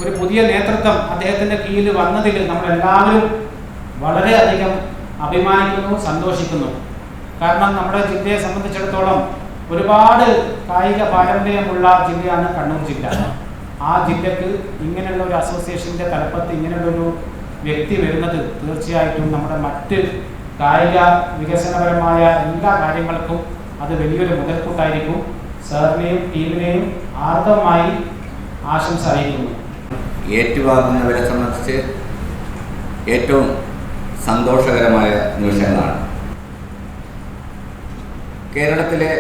ഒരു പുതിയ നേതൃത്വം അദ്ദേഹത്തിൻ്റെ കീഴിൽ വന്നതിൽ നമ്മളെല്ലാവരും വളരെയധികം അഭിമാനിക്കുന്നു, സന്തോഷിക്കുന്നു. കാരണം നമ്മുടെ ജില്ലയെ സംബന്ധിച്ചിടത്തോളം ഒരുപാട് കായിക പാരമ്പര്യമുള്ള ജില്ലയാണ് കണ്ണൂർ ജില്ല. ആ ജില്ലക്ക് ഇങ്ങനെയുള്ള ഒരു അസോസിയേഷൻ്റെ തലപ്പത്ത് ഇങ്ങനെയുള്ളൊരു വ്യക്തി വരുന്നത് തീർച്ചയായിട്ടും നമ്മുടെ മറ്റ് കായിക വികസനപരമായ എല്ലാ കാര്യങ്ങൾക്കും അത് വലിയൊരു മുതൽക്കൂട്ടായിരിക്കും. സാറിനെയും ടീമിനെയും ആർദ്രമായി ആശംസ അറിയിക്കുന്നു. ഏറ്റുവാങ്ങുന്നവരെ സംബന്ധിച്ച് ഏറ്റവും സന്തോഷകരമായ നിമിഷങ്ങളാണ്. കേരളത്തിലെ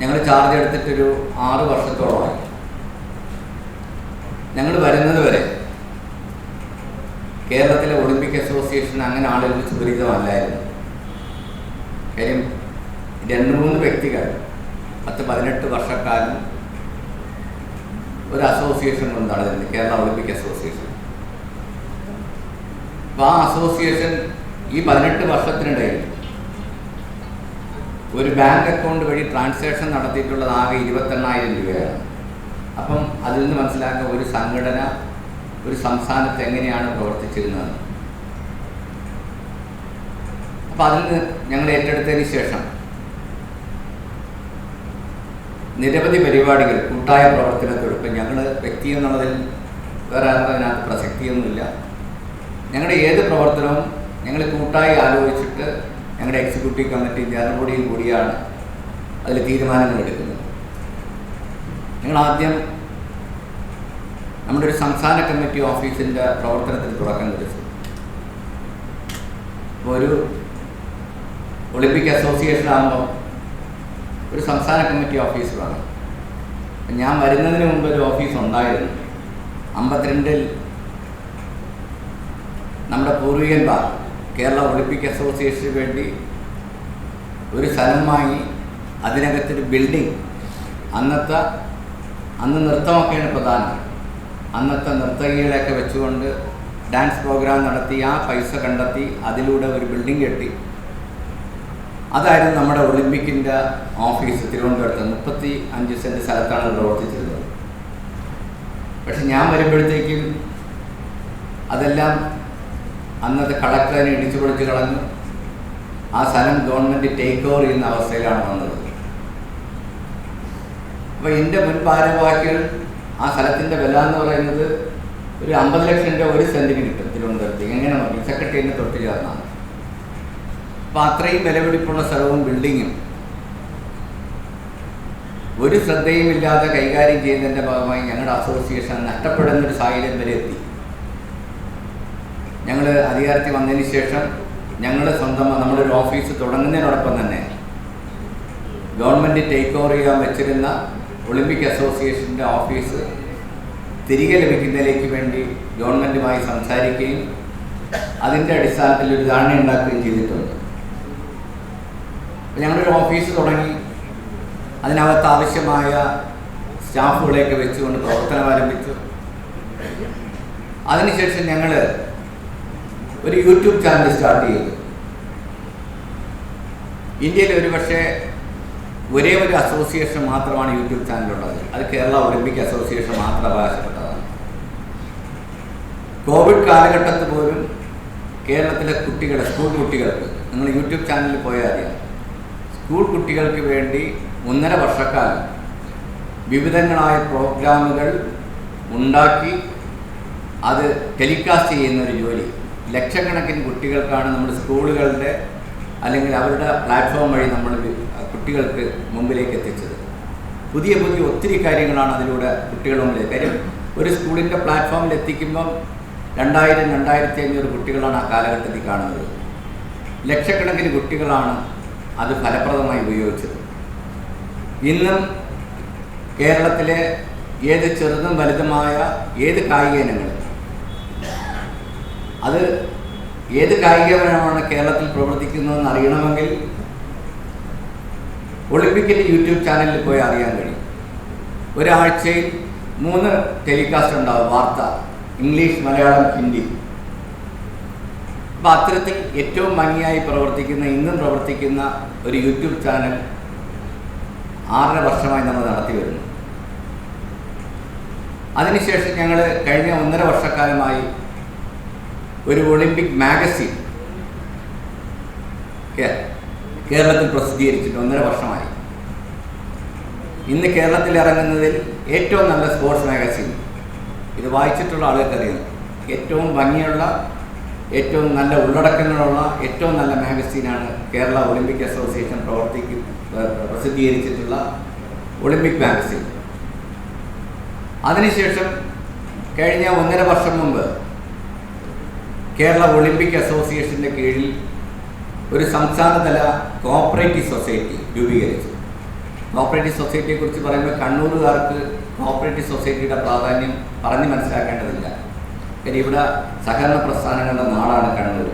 ഞങ്ങൾ ചാർജ് എടുത്തിട്ടൊരു 6 വർഷത്തോളമായി. ഞങ്ങൾ വരുന്നത് വരെ കേരളത്തിലെ ഒളിമ്പിക് അസോസിയേഷൻ അങ്ങനെ ആളുകൾക്ക് സുപരിചിതമല്ലായിരുന്നു. കാര്യം 2-3 വ്യക്തികൾ 10-18 വർഷക്കാലം ഒരു അസോസിയേഷൻ കൊണ്ട് നടന്നിട്ടുണ്ട്, കേരള ഒളിമ്പിക് അസോസിയേഷൻ. അപ്പോൾ ആ അസോസിയേഷൻ ഈ 18 വർഷത്തിനിടയിൽ ഒരു ബാങ്ക് അക്കൗണ്ട് വഴി ട്രാൻസാക്ഷൻ നടത്തിയിട്ടുള്ളത് ആകെ 28,000 രൂപയാണ്. അപ്പം അതിൽ നിന്ന് മനസ്സിലാക്കുക ഒരു സംഘടന ഒരു സംസ്ഥാനത്ത് എങ്ങനെയാണ് പ്രവർത്തിച്ചിരുന്നത്. അപ്പം അതിൽ നിന്ന് ഞങ്ങൾ ഏറ്റെടുത്തതിന് ശേഷം നിരവധി പരിപാടികൾ, കൂട്ടായ പ്രവർത്തനത്തോടൊപ്പം ഞങ്ങൾ വ്യക്തി എന്നുള്ളതിൽ വേറെ അതിനകത്ത് പ്രസക്തിയൊന്നുമില്ല. ഞങ്ങളുടെ ഏത് പ്രവർത്തനവും ഞങ്ങൾ കൂട്ടായി ആലോചിച്ചിട്ട് ഞങ്ങളുടെ എക്സിക്യൂട്ടീവ് കമ്മിറ്റി ജനറൽ ബോഡിയിൽ കൂടിയാണ് അതിൽ തീരുമാനങ്ങൾ എടുക്കുന്നത്. ഞങ്ങൾ ആദ്യം നമ്മുടെ ഒരു സംസ്ഥാന കമ്മിറ്റി ഓഫീസിൻ്റെ പ്രവർത്തനത്തിൽ തുടക്കം കുറിച്ചു. അപ്പോൾ ഒരു ഒളിമ്പിക് അസോസിയേഷൻ ആകുമ്പോൾ ഒരു സംസ്ഥാന കമ്മിറ്റി ഓഫീസ് വേണം. ഞാൻ വരുന്നതിന് മുമ്പ് ഒരു ഓഫീസ് ഉണ്ടായിരുന്നു. 52-ൽ നമ്മുടെ പൂർവികന്മാർ കേരള ഒളിമ്പിക് അസോസിയേഷന് വേണ്ടി ഒരു സ്ഥലം വാങ്ങി അതിനകത്തൊരു ബിൽഡിംഗ്, അന്ന് നൃത്തമൊക്കെയാണ് പ്രധാനം. അന്നത്തെ നർത്തകികളെയൊക്കെ വെച്ചുകൊണ്ട് ഡാൻസ് പ്രോഗ്രാം നടത്തി ആ പൈസ കണ്ടെത്തി അതിലൂടെ ഒരു ബിൽഡിംഗ് കെട്ടി. അതായിരുന്നു നമ്മുടെ ഒളിമ്പിക്കിൻ്റെ ഓഫീസ്. തിരുവനന്തപുരത്ത് 35 സെൻറ്റ് സ്ഥലത്താണ് പ്രവർത്തിച്ചിരുന്നത്. പക്ഷെ ഞാൻ വരുമ്പോഴത്തേക്കും അതെല്ലാം അന്നത്തെ കളക്ടറിനെ ഇടിച്ചു പൊളിച്ച് കളഞ്ഞു. ആ സ്ഥലം ഗവൺമെൻറ് ടേക്ക് ഓവർ ചെയ്യുന്ന അവസ്ഥയിലാണ് വന്നത്. അപ്പോൾ എൻ്റെ മുൻ ഭാരവാഹികൾ ആ സ്ഥലത്തിൻ്റെ വില എന്ന് പറയുന്നത് ഒരു 50 ലക്ഷം രൂപ ഒരു സെൻറ്റിന് കിട്ടും തിരുവനന്തപുരത്തേക്ക്. എങ്ങനെ നോക്കി സെക്രട്ടറിനെ തൊട്ട് ചേർന്നാണ്. അപ്പോൾ അത്രയും വിലപിടിപ്പുള്ള സ്ഥലവും ബിൽഡിങ്ങും ഒരു ശ്രദ്ധയുമില്ലാതെ കൈകാര്യം ചെയ്യുന്നതിൻ്റെ ഭാഗമായി ഞങ്ങളുടെ അസോസിയേഷൻ നഷ്ടപ്പെടുന്നൊരു സാഹചര്യം വരെ എത്തി. ഞങ്ങൾ അധികാരത്തിൽ വന്നതിന് ശേഷം ഞങ്ങൾ സ്വന്തം നമ്മളൊരു ഓഫീസ് തുടങ്ങുന്നതിനോടൊപ്പം തന്നെ ഗവൺമെൻറ് ടേക്ക് ഓവർ ചെയ്യാൻ വെച്ചിരുന്ന ഒളിമ്പിക് അസോസിയേഷൻ്റെ ഓഫീസ് തിരികെ ലഭിക്കുന്നതിലേക്ക് വേണ്ടി ഗവൺമെൻറ്റുമായി സംസാരിക്കുകയും അതിൻ്റെ അടിസ്ഥാനത്തിൽ ഒരു ധാരണ ഉണ്ടാക്കുകയും ചെയ്തിട്ടുണ്ട്. അപ്പോൾ ഞങ്ങളൊരു ഓഫീസ് തുടങ്ങി അതിനകത്ത് ആവശ്യമായ സ്റ്റാഫുകളെയൊക്കെ വെച്ചുകൊണ്ട് പ്രവർത്തനം ആരംഭിച്ചു. അതിനുശേഷം ഞങ്ങൾ ഒരു യൂട്യൂബ് ചാനൽ സ്റ്റാർട്ട് ചെയ്തു. ഇന്ത്യയിൽ ഒരുപക്ഷെ ഒരേ ഒരു അസോസിയേഷൻ മാത്രമാണ് യൂട്യൂബ് ചാനലുള്ളത്. അത് കേരള ഒളിമ്പിക് അസോസിയേഷൻ മാത്രം അവകാശപ്പെട്ടതാണ്. കോവിഡ് കാലഘട്ടത്തിൽ പോലും കേരളത്തിലെ കുട്ടികളെ, സ്കൂൾ കുട്ടികൾക്ക്, നിങ്ങൾ യൂട്യൂബ് ചാനലിൽ പോയാൽ അറിയാം, സ്കൂൾ കുട്ടികൾക്ക് വേണ്ടി 1.5 വർഷക്കാലം വിവിധങ്ങളായ പ്രോഗ്രാമുകൾ ഉണ്ടാക്കി അത് ടെലികാസ്റ്റ് ചെയ്യുന്നൊരു ജോലി ലക്ഷക്കണക്കിന് കുട്ടികൾക്കാണ് നമ്മുടെ സ്കൂളുകളുടെ അല്ലെങ്കിൽ അവരുടെ പ്ലാറ്റ്ഫോം വഴി നമ്മൾ കുട്ടികൾക്ക് മുമ്പിലേക്ക് എത്തിച്ചത്. പുതിയ ഒത്തിരി കാര്യങ്ങളാണ് അതിലൂടെ കുട്ടികളുടെ മുമ്പിലേക്ക്. കാര്യം ഒരു സ്കൂളിൻ്റെ പ്ലാറ്റ്ഫോമിൽ എത്തിക്കുമ്പം 2000-2500 കുട്ടികളാണ് ആ കാലഘട്ടത്തിൽ കാണുന്നത്. ലക്ഷക്കണക്കിന് കുട്ടികളാണ് അത് ഫലപ്രദമായി ഉപയോഗിച്ചത്. ഇന്നും കേരളത്തിലെ ഏത് ചെറുതും വലുതുമായ ഏത് കായിക ഇനങ്ങളും, അത് ഏത് കായികപരമാണ് കേരളത്തിൽ പ്രവർത്തിക്കുന്നതെന്ന് അറിയണമെങ്കിൽ ഒളിമ്പിക്കിൻ്റെ യൂട്യൂബ് ചാനലിൽ പോയി അറിയാൻ കഴിയും. ഒരാഴ്ചയിൽ 3 ടെലികാസ്റ്റ് ഉണ്ടാവും, വാർത്ത, ഇംഗ്ലീഷ്, മലയാളം, ഹിന്ദി. അപ്പോൾ അത്തരത്തിൽ ഏറ്റവും ഭംഗിയായി പ്രവർത്തിക്കുന്ന, ഇന്നും പ്രവർത്തിക്കുന്ന ഒരു യൂട്യൂബ് ചാനൽ 6.5 വർഷമായി നമ്മൾ നടത്തി വരുന്നു. അതിനുശേഷം ഞങ്ങൾ കഴിഞ്ഞ 1.5 വർഷക്കാലമായി ഒരു ഒളിമ്പിക് മാഗസിൻ കേരളത്തിൽ പ്രസിദ്ധീകരിച്ചിട്ട് 1.5 വർഷമായി. ഇന്ന് കേരളത്തിൽ ഇറങ്ങുന്നതിൽ ഏറ്റവും നല്ല സ്പോർട്സ് മാഗസിൻ, ഇത് വായിച്ചിട്ടുള്ള ആളുകൾക്കറിയാം, ഏറ്റവും ഭംഗിയുള്ള, ഏറ്റവും നല്ല ഉള്ളടക്കങ്ങളുള്ള ഏറ്റവും നല്ല മാഗസീനാണ് കേരള ഒളിമ്പിക് അസോസിയേഷൻ പ്രസിദ്ധീകരിച്ചിട്ടുള്ള ഒളിമ്പിക് മാഗസിൻ. അതിനുശേഷം കഴിഞ്ഞ 1.5 വർഷം മുമ്പ് കേരള ഒളിമ്പിക് അസോസിയേഷൻ്റെ കീഴിൽ ഒരു സംസ്ഥാനതല കോഓപ്പറേറ്റീവ് സൊസൈറ്റി രൂപീകരിച്ചു. കോഓപ്പറേറ്റീവ് സൊസൈറ്റിയെക്കുറിച്ച് പറയുമ്പോൾ കണ്ണൂരുകാർക്ക് കോഓപ്പറേറ്റീവ് സൊസൈറ്റിയുടെ പ്രാധാന്യം പറഞ്ഞ് മനസ്സിലാക്കേണ്ടതില്ല. കാര്യം ഇവിടെ സഹകരണ പ്രസ്ഥാനങ്ങളുടെ നാടാണ് കണ്ണൂർ.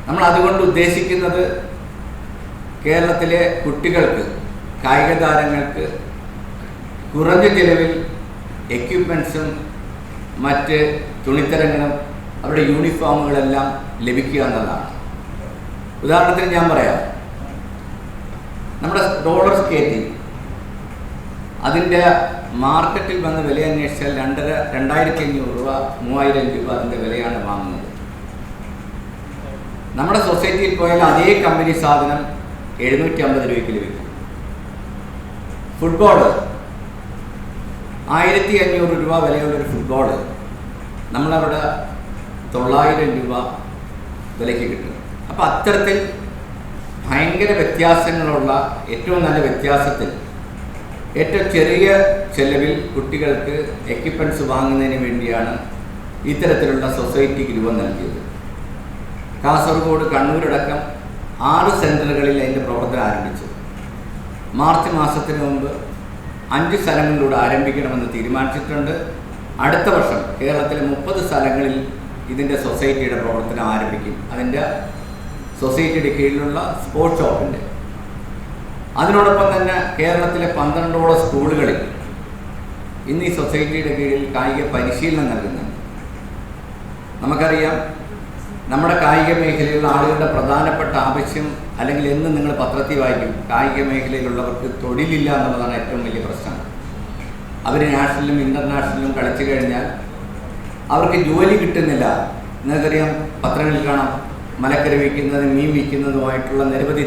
നമ്മൾ അതുകൊണ്ട് ഉദ്ദേശിക്കുന്നത് കേരളത്തിലെ കുട്ടികൾക്ക്, കായിക താരങ്ങൾക്ക് കുറഞ്ഞ ചിലവിൽ എക്യുപ്മെൻറ്റ്സും മറ്റ് തുണിത്തരങ്ങളും അവരുടെ യൂണിഫോമുകളെല്ലാം ലഭിക്കുക എന്നതാണ്. ഉദാഹരണത്തിന് ഞാൻ പറയാം, നമ്മുടെ റോളർ സ്കേറ്റിംഗ് അതിൻ്റെ മാർക്കറ്റിൽ വന്ന വില അന്വേഷിച്ചാൽ 2,500 രൂപ 3,000 രൂപ അതിൻ്റെ വിലയാണ് വാങ്ങുന്നത്. നമ്മുടെ സൊസൈറ്റിയിൽ പോയാൽ അതേ കമ്പനി സാധനം 750 രൂപയ്ക്ക് ലഭിക്കും. ഫുട്ബോള് 1,500 രൂപ വിലയുള്ളൊരു ഫുട്ബോള് നമ്മളവിടെ 900 രൂപ വിലയ്ക്ക് കിട്ടും. അപ്പോൾ അത്തരത്തിൽ ഭയങ്കര വ്യത്യാസങ്ങളുള്ള, ഏറ്റവും നല്ല വ്യത്യാസത്തിൽ ഏറ്റവും ചെറിയ ചെലവിൽ കുട്ടികൾക്ക് എക്യുപ്മെൻറ്റ്സ് വാങ്ങുന്നതിന് വേണ്ടിയാണ് ഇത്തരത്തിലുള്ള സൊസൈറ്റിക്ക് രൂപം നൽകിയത്. കാസർഗോഡ്, കണ്ണൂരടക്കം 6 സെൻറ്ററുകളിൽ അതിൻ്റെ പ്രവർത്തനം ആരംഭിച്ചു. മാർച്ച് മാസത്തിന് മുമ്പ് 5 സ്ഥലങ്ങളിലൂടെ ആരംഭിക്കണമെന്ന് തീരുമാനിച്ചിട്ടുണ്ട്. അടുത്ത വർഷം കേരളത്തിലെ 30 സ്ഥലങ്ങളിൽ ഇതിൻ്റെ സൊസൈറ്റിയുടെ പ്രവർത്തനം ആരംഭിക്കും. അതിൻ്റെ സൊസൈറ്റിയുടെ കീഴിലുള്ള സ്പോർട്സ് ഷോപ്പിൻ്റെ. അതിനോടൊപ്പം തന്നെ കേരളത്തിലെ 12ഓളം സ്കൂളുകളിൽ ഇന്ന് ഈ സൊസൈറ്റിയുടെ കീഴിൽ കായിക പരിശീലനം നൽകുന്നുണ്ട്. നമുക്കറിയാം, നമ്മുടെ കായിക മേഖലയിലുള്ള ആളുകളുടെ പ്രധാനപ്പെട്ട ആവശ്യം, അല്ലെങ്കിൽ എന്ന് നിങ്ങൾ പത്രത്തിൽ വായിക്കും, കായിക മേഖലയിലുള്ളവർക്ക് തൊഴിലില്ല എന്നുള്ളതാണ് ഏറ്റവും വലിയ പ്രശ്നം. അവർ നാഷണലും ഇൻ്റർനാഷണലും കളിച്ചു കഴിഞ്ഞാൽ അവർക്ക് ജോലി കിട്ടുന്നില്ല. നിങ്ങൾക്കറിയാം, പത്രങ്ങളിൽ കാണാം, മലക്കറി വിൽക്കുന്നതും മീൻ വിൽക്കുന്നതുമായിട്ടുള്ള നിരവധി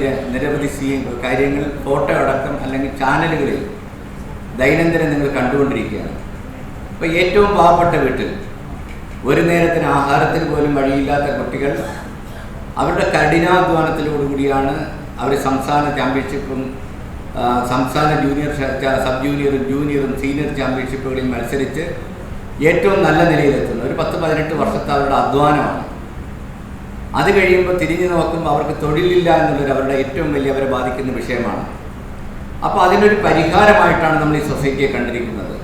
കാര്യങ്ങൾ ഫോട്ടോ അടക്കം അല്ലെങ്കിൽ ചാനലുകളിൽ ദൈനംദിനം നിങ്ങൾ കണ്ടുകൊണ്ടിരിക്കുകയാണ്. അപ്പോൾ ഏറ്റവും പാവപ്പെട്ട വീട്ടിൽ ഒരു നേരത്തിന് ആഹാരത്തിന് പോലും വഴിയില്ലാത്ത കുട്ടികൾ അവരുടെ കഠിനാധ്വാനത്തിലോടുകൂടിയാണ് അവർ സംസ്ഥാന ചാമ്പ്യൻഷിപ്പും സംസ്ഥാന ജൂനിയർ, സബ് ജൂനിയറും ജൂനിയറും സീനിയർ ചാമ്പ്യൻഷിപ്പുകളിൽ മത്സരിച്ച് ഏറ്റവും നല്ല നിലയിലെത്തുന്നത്. ഒരു 10-18 വർഷത്തെ അവരുടെ അധ്വാനമാണ്. അത് കഴിയുമ്പോൾ തിരിഞ്ഞു നോക്കുമ്പോൾ അവർക്ക് തൊഴിലില്ല എന്നുള്ളൊരു അവരുടെ ഏറ്റവും വലിയ അവരെ ബാധിക്കുന്ന വിഷയമാണ്. അപ്പോൾ അതിനൊരു പരിഹാരമായിട്ടാണ് നമ്മൾ ഈ സൊസൈറ്റിയെ കണ്ടിരിക്കുന്നത്.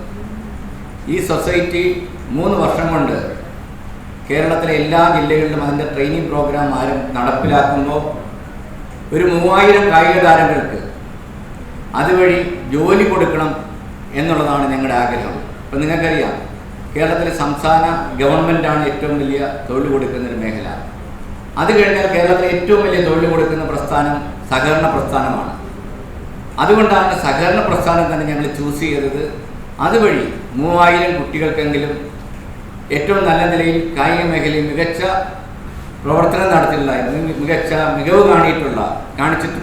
ഈ സൊസൈറ്റി 3 വർഷം കൊണ്ട് കേരളത്തിലെ എല്ലാ ജില്ലകളിലും അതിൻ്റെ ട്രെയിനിങ് പ്രോഗ്രാം നടപ്പിലാക്കുമ്പോൾ ഒരു 3000 കായിക താരങ്ങൾക്ക് അതുവഴി ജോലി കൊടുക്കണം എന്നുള്ളതാണ് ഞങ്ങളുടെ ആഗ്രഹം. ഇപ്പം നിങ്ങൾക്കറിയാം, കേരളത്തിലെ സംസ്ഥാന ഗവൺമെൻറ്റാണ് ഏറ്റവും വലിയ തൊഴിൽ കൊടുക്കുന്നൊരു മേഖല. അത് കഴിഞ്ഞാൽ കേരളത്തിലെ ഏറ്റവും വലിയ തൊഴിൽ കൊടുക്കുന്ന പ്രസ്ഥാനം സഹകരണ പ്രസ്ഥാനമാണ്. അതുകൊണ്ടാണ് സഹകരണ പ്രസ്ഥാനം തന്നെ ഞങ്ങൾ ചൂസ് ചെയ്തത്. അതുവഴി 3000 കുട്ടികൾക്കെങ്കിലും ഏറ്റവും നല്ല നിലയിൽ കായിക മേഖലയിൽ മികച്ച പ്രവർത്തനം നടത്തിയിട്ടുള്ള, മികച്ച മികവ് കാണിച്ചിട്ട്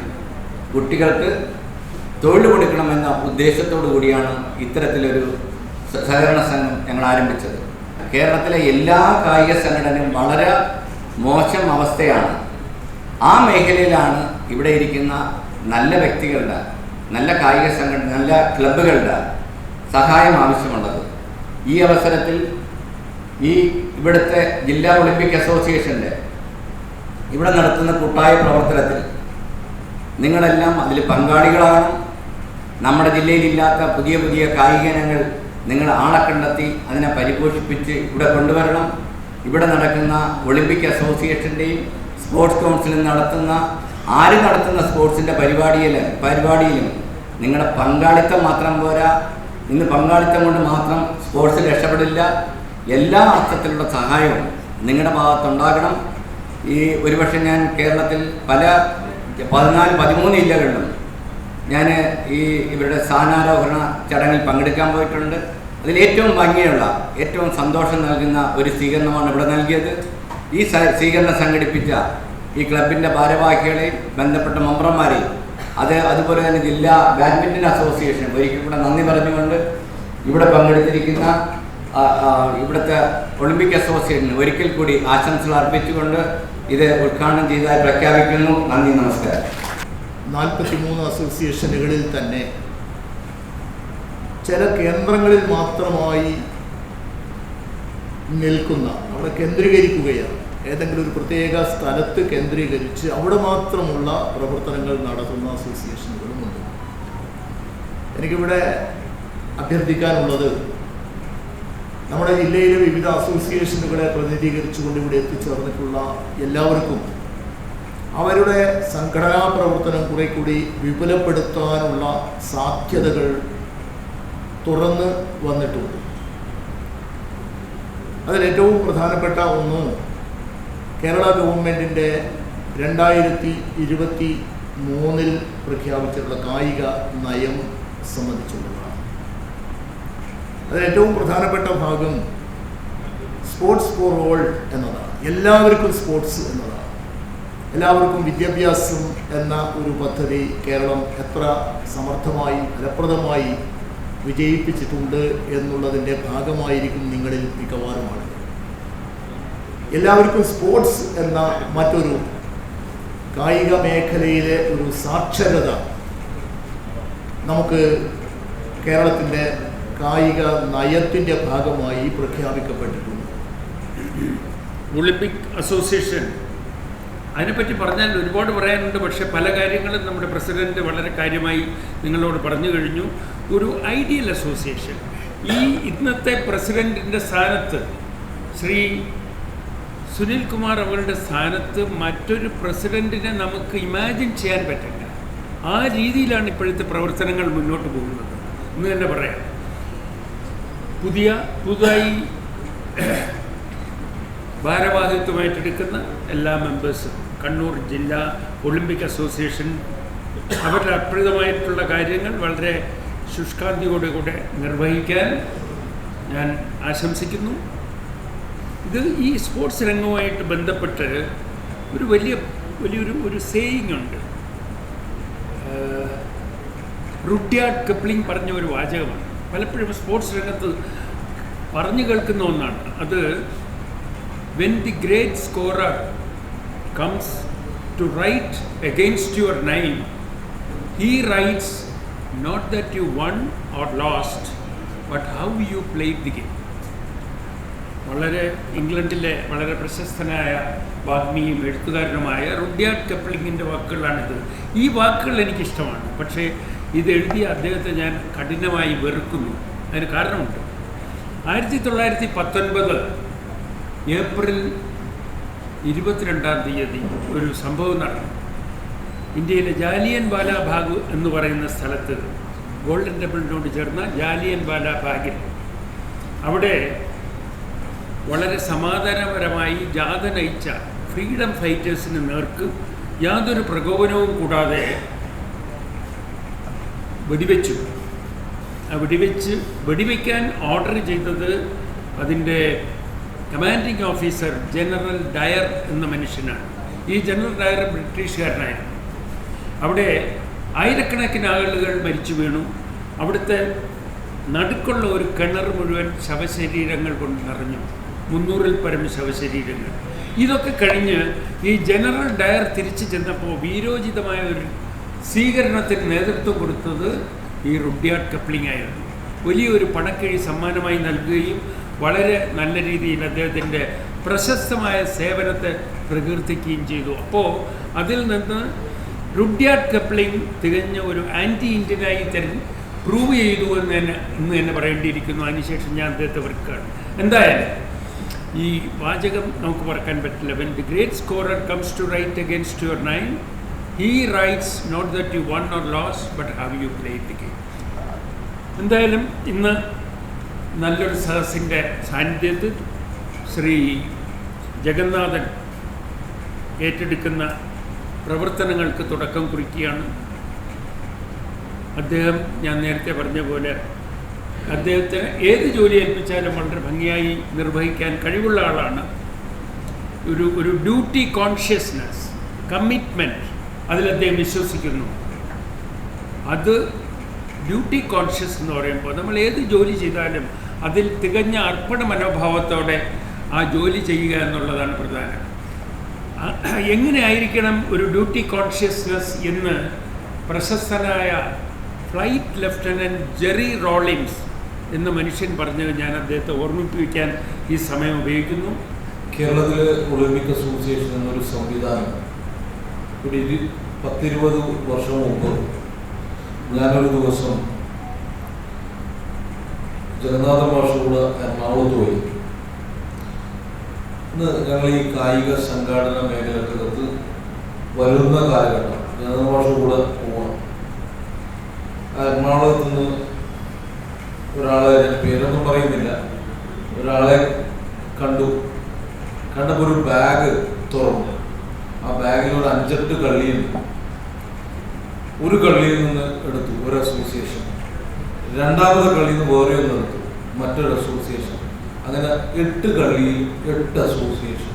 കുട്ടികൾക്ക് തൊഴിൽ കൊടുക്കണമെന്ന ഉദ്ദേശത്തോടു കൂടിയാണ് ഇത്തരത്തിലൊരു സഹകരണ സംഘം ഞങ്ങൾ ആരംഭിച്ചത്. കേരളത്തിലെ എല്ലാ കായിക സംഘടനയും വളരെ മോശം അവസ്ഥയാണ്. ആ മേഖലയിലാണ് ഇവിടെ ഇരിക്കുന്ന നല്ല വ്യക്തികളുടെ, നല്ല കായിക സംഘടന, നല്ല ക്ലബ്ബുകളുടെ സഹായം ആവശ്യമുള്ളത്. ഈ അവസരത്തിൽ ഇവിടുത്തെ ജില്ലാ ഒളിമ്പിക് അസോസിയേഷൻ്റെ ഇവിടെ നടത്തുന്ന കൂട്ടായ പ്രവർത്തനത്തിൽ നിങ്ങളെല്ലാം അതിൽ പങ്കാളികളാകണം. നമ്മുടെ ജില്ലയിലില്ലാത്ത പുതിയ പുതിയ കായിക ഇനങ്ങൾ നിങ്ങൾ ആളെ കണ്ടെത്തി അതിനെ പരിപോഷിപ്പിച്ച് ഇവിടെ കൊണ്ടുവരണം. ഇവിടെ നടക്കുന്ന ഒളിമ്പിക് അസോസിയേഷൻ്റെയും സ്പോർട്സ് കൗൺസിലും നടത്തുന്ന സ്പോർട്സിൻ്റെ പരിപാടിയിലും നിങ്ങളുടെ പങ്കാളിത്തം മാത്രം പോരാ. ഇന്ന് പങ്കാളിത്തം കൊണ്ട് മാത്രം സ്പോർട്സിൽ രക്ഷപ്പെടില്ല. എല്ലാ അർത്ഥത്തിലുള്ള സഹായവും നിങ്ങളുടെ ഭാഗത്തുണ്ടാകണം. ഒരുപക്ഷെ ഞാൻ കേരളത്തിൽ പല 14-13 ജില്ലകളിലും ഞാൻ ഇവരുടെ സ്ഥാനാരോഹണ ചടങ്ങിൽ പങ്കെടുക്കാൻ പോയിട്ടുണ്ട്. അതിൽ ഏറ്റവും ഭംഗിയുള്ള, ഏറ്റവും സന്തോഷം നൽകുന്ന ഒരു സ്വീകരണമാണ് ഇവിടെ നൽകിയത്. ഈ സ്വീകരണം സംഘടിപ്പിച്ച ഈ ക്ലബിൻ്റെ ഭാരവാഹികളെയും ബന്ധപ്പെട്ട മെമ്പർമാരെയും അതുപോലെ തന്നെ ജില്ലാ ബാഡ്മിൻ്റൺ അസോസിയേഷൻ ഒരിക്കൽ കൂടെ നന്ദി പറഞ്ഞുകൊണ്ട് ഇവിടെ പങ്കെടുത്തിരിക്കുന്ന ഇവിടുത്തെ ഒളിമ്പിക് അസോസിയേഷന് ഒരിക്കൽ കൂടി ആശംസകൾ അർപ്പിച്ചുകൊണ്ട് ഇത് ഉദ്ഘാടനം ചെയ്തതായി പ്രഖ്യാപിക്കുന്നു. നന്ദി, നമസ്കാരം. 43 അസോസിയേഷനുകളിൽ തന്നെ ചില കേന്ദ്രങ്ങളിൽ മാത്രമായി നിൽക്കുന്ന, അവിടെ കേന്ദ്രീകരിക്കുകയാണ്, ഏതെങ്കിലും ഒരു പ്രത്യേക സ്ഥലത്ത് കേന്ദ്രീകരിച്ച് അവിടെ മാത്രമുള്ള പ്രവർത്തനങ്ങൾ നടത്തുന്ന അസോസിയേഷനുകളുമുണ്ട്. എനിക്കിവിടെ അഭ്യർത്ഥിക്കാനുള്ളത്, നമ്മുടെ ജില്ലയിലെ വിവിധ അസോസിയേഷനുകളെ പ്രതിനിധീകരിച്ചുകൊണ്ട് ഇവിടെ എത്തിച്ചേർന്നിട്ടുള്ള എല്ലാവർക്കും അവരുടെ സംഘടനാ പ്രവർത്തനം കുറെ കൂടി വിപുലപ്പെടുത്താനുള്ള സാധ്യതകൾ തുറന്ന് വന്നിട്ടുണ്ട്. അതിലേറ്റവും പ്രധാനപ്പെട്ട ഒന്ന് കേരള ഗവൺമെൻറ്റിൻ്റെ 2023 പ്രഖ്യാപിച്ചിട്ടുള്ള കായിക നയം സംബന്ധിച്ചുള്ളതാണ്. അതിലേറ്റവും പ്രധാനപ്പെട്ട ഭാഗം സ്പോർട്സ് ഫോർ ഓൾ എന്നതാണ്. എല്ലാവർക്കും സ്പോർട്സ് എന്നതാണ്. എല്ലാവർക്കും വിദ്യാഭ്യാസം എന്ന ഒരു പദ്ധതി കേരളം എത്ര സമർത്ഥമായി ഫലപ്രദമായി വിജയിപ്പിച്ചിട്ടുണ്ട് എന്നുള്ളതിൻ്റെ ഭാഗമായിരിക്കും നിങ്ങളിൽ മിക്കവാറും ആളുകൾ. എല്ലാവർക്കും സ്പോർട്സ് എന്ന മറ്റൊരു കായിക മേഖലയിലെ ഒരു സാക്ഷരത നമുക്ക് കേരളത്തിൻ്റെ കായിക നയത്തിൻ്റെ ഭാഗമായി പ്രഖ്യാപിക്കപ്പെട്ടിട്ടുണ്ട്. ഒളിമ്പിക് അസോസിയേഷൻ, അതിനെപ്പറ്റി പറഞ്ഞാൽ ഒരുപാട് പറയാനുണ്ട്. പക്ഷേ പല കാര്യങ്ങളും നമ്മുടെ പ്രസിഡന്റ് വളരെ കാര്യമായി നിങ്ങളോട് പറഞ്ഞു കഴിഞ്ഞു. ഒരു ഐഡിയൽ അസോസിയേഷൻ, ഈ ഇന്നത്തെ പ്രസിഡന്റിൻ്റെ സ്ഥാനത്ത് ശ്രീ സുനിൽ കുമാർ അവരുടെ സ്ഥാനത്ത് മറ്റൊരു പ്രസിഡന്റിനെ നമുക്ക് ഇമാജിൻ ചെയ്യാൻ പറ്റില്ല. ആ രീതിയിലാണ് ഇപ്പോഴത്തെ പ്രവർത്തനങ്ങൾ മുന്നോട്ട് പോകുന്നത് എന്ന് തന്നെ പറയാം. പുതുതായി ഭാരവാഹിത്വമായിട്ടെടുക്കുന്ന എല്ലാ മെമ്പേഴ്സും, കണ്ണൂർ ജില്ലാ ഒളിമ്പിക് അസോസിയേഷൻ അവരുടെ അപ്രതമായിട്ടുള്ള കാര്യങ്ങൾ വളരെ ശുഷ്കാന്തിയോടുകൂടെ നിർവഹിക്കാൻ ഞാൻ ആശംസിക്കുന്നു. ഇത് ഈ സ്പോർട്സ് രംഗവുമായിട്ട് ബന്ധപ്പെട്ട് ഒരു വലിയൊരു സേയിങ് ഉണ്ട്. റുഡ്യാർഡ് കിപ്ലിംഗ് പറഞ്ഞ ഒരു വാചകമാണ്. പലപ്പോഴും സ്പോർട്സ് രംഗത്ത് പറഞ്ഞു കേൾക്കുന്ന ഒന്നാണ്. അത് when the great scorer comes to write against your name, he writes not that you won or lost, but how you played the game. ഇംഗ്ലണ്ടിലെ വളരെ പ്രശസ്തനായ വാഗ്മിയും എഴുത്തുകാരനുമായ റുഡ്യാർഡ് കിപ്ലിങ്ങിൻ്റെ വാക്കുകളാണിത്. ഈ വാക്കുകൾ എനിക്കിഷ്ടമാണ്. പക്ഷേ ഇത് എഴുതിയ അദ്ദേഹത്തെ ഞാൻ കഠിനമായി വെറുക്കുന്നു. അതിന് കാരണമുണ്ട്. 1919 ഏപ്രിൽ 22 ഒരു സംഭവം നടന്നു. ഇന്ത്യയിലെ ജാലിയൻ വാലാ ബാഗ് എന്ന് പറയുന്ന സ്ഥലത്ത്, ഗോൾഡൻ ടെമ്പിളിനോട് ചേർന്ന ജാലിയൻ വാലാ ബാഗിൽ, അവിടെ വളരെ സമാധാനപരമായി ജാഥ നയിച്ച ഫ്രീഡം ഫൈറ്റേഴ്സിന് നേർക്ക് യാതൊരു പ്രകോപനവും കൂടാതെ വെടിവെച്ചു. ആ വെടിവെക്കാൻ ഓർഡർ ചെയ്തത് അതിൻ്റെ കമാൻഡിങ് ഓഫീസർ ജനറൽ ഡയർ എന്ന മനുഷ്യനാണ്. ഈ ജനറൽ ഡയർ ബ്രിട്ടീഷുകാരനായിരുന്നു. അവിടെ ആയിരക്കണക്കിന് ആളുകൾ മരിച്ചു വീണു. അവിടുത്തെ നടുക്കുള്ള ഒരു കിണർ മുഴുവൻ ശവശരീരങ്ങൾ കൊണ്ട് നിറഞ്ഞു. 300-ൽ പരം ശവശരീരങ്ങൾ. ഇതൊക്കെ കഴിഞ്ഞ് ഈ ജനറൽ ഡയർ തിരിച്ചു ചെന്നപ്പോൾ വീരോചിതമായ ഒരു സ്വീകരണത്തിന് നേതൃത്വം കൊടുത്തത് ഈ റുഡ്യാർഡ് കിപ്ലിംഗ് ആയിരുന്നു. വലിയൊരു പണക്കിഴി സമ്മാനമായി നൽകുകയും വളരെ നല്ല രീതിയിൽ അദ്ദേഹത്തിൻ്റെ പ്രശസ്തമായ സേവനത്തെ പ്രകീർത്തിക്കുകയും ചെയ്തു. അപ്പോൾ അതിൽ നിന്ന് റുഡ്യാർഡ് കിപ്ലിംഗ് തികഞ്ഞ ഒരു ആൻറ്റി ഇന്ത്യനായി പ്രൂവ് ചെയ്തു ഇന്ന് തന്നെ പറയേണ്ടിയിരിക്കുന്നു. അതിനുശേഷം ഞാൻ അദ്ദേഹത്തെ വെറുക്കുകയാണ്. എന്തായാലും ഈ വാചകം നമുക്ക് മറക്കാൻ പറ്റില്ല. When the great scorer comes to write against your name, he writes not that you won or lost but how you played the game. എന്തായാലും ഇന്ന് നല്ലൊരു സദസ്സിൻ്റെ സാന്നിധ്യത്തിൽ ശ്രീ ജഗന്നാഥൻ ഏറ്റെടുക്കുന്ന പ്രവർത്തനങ്ങൾക്ക് തുടക്കം കുറിക്കുകയാണ്. അദ്ദേഹം ഞാൻ നേരത്തെ പറഞ്ഞ പോലെ അദ്ദേഹത്തിന് ഏത് ജോലി ഏൽപ്പിച്ചാലും വളരെ ഭംഗിയായി നിർവഹിക്കാൻ കഴിവുള്ള ആളാണ്. ഒരു ഡ്യൂട്ടി കോൺഷ്യസ്നെസ്, കമ്മിറ്റ്മെൻറ്റ്, അതിൽ അദ്ദേഹം വിശ്വസിക്കുന്നു. അത് ഡ്യൂട്ടി കോൺഷ്യസ് എന്ന് പറയുമ്പോൾ നമ്മൾ ഏത് ജോലി ചെയ്താലും അതിൽ തികഞ്ഞ അർപ്പണ മനോഭാവത്തോടെ ആ ജോലി ചെയ്യുക എന്നുള്ളതാണ് പ്രധാനം. എങ്ങനെയായിരിക്കണം ഒരു ഡ്യൂട്ടി കോൺഷ്യസ്നെസ് എന്ന് പ്രശസ്തനായ ഫ്ലൈറ്റ് ലഫ്റ്റനൻറ്റ് ജെറി റോളിൻസ് എന്ന മനുഷ്യൻ പറഞ്ഞത് ഞാൻ അദ്ദേഹത്തെ ഓർമ്മിപ്പിക്കാൻ ഈ സമയം ഉപയോഗിക്കുന്നു. കേരളത്തിലെ ഒളിമ്പിക് അസോസിയേഷൻ എന്നൊരു സംവിധാനം ഒരു 10-20 വർഷം മുമ്പ് ഞാനൊരു ദിവസം ജഗന്നാഥ മാഷോട് എറണാകുളത്ത് പോയി. ഇന്ന് ഞങ്ങൾ ഈ കായിക സംഘാടന മേഖലക്കകത്ത് വരുന്ന കാലഘട്ടം ജഗന്നാഥ മാഷോട് പോകണം. എറണാകുളത്ത് നിന്ന് ഒരാളെ, ഞാൻ പേരൊന്നും പറയുന്നില്ല, ഒരാളെ കണ്ടപ്പോൾ ഒരു ബാഗ് തുറന്നു. ആ ബാഗിൽ ഒരു 5-8 കള്ളിയുണ്ട്. ഒരു കള്ളിയിൽ നിന്ന് എടുത്തു ഒരു അസോസിയേഷൻ, രണ്ടാമത്തെ കള്ളിയിൽ നിന്ന് വേറെ ഒന്ന് എടുത്തു മറ്റൊരു അസോസിയേഷൻ, അങ്ങനെ 8 കള്ളിയിൽ 8 അസോസിയേഷൻ.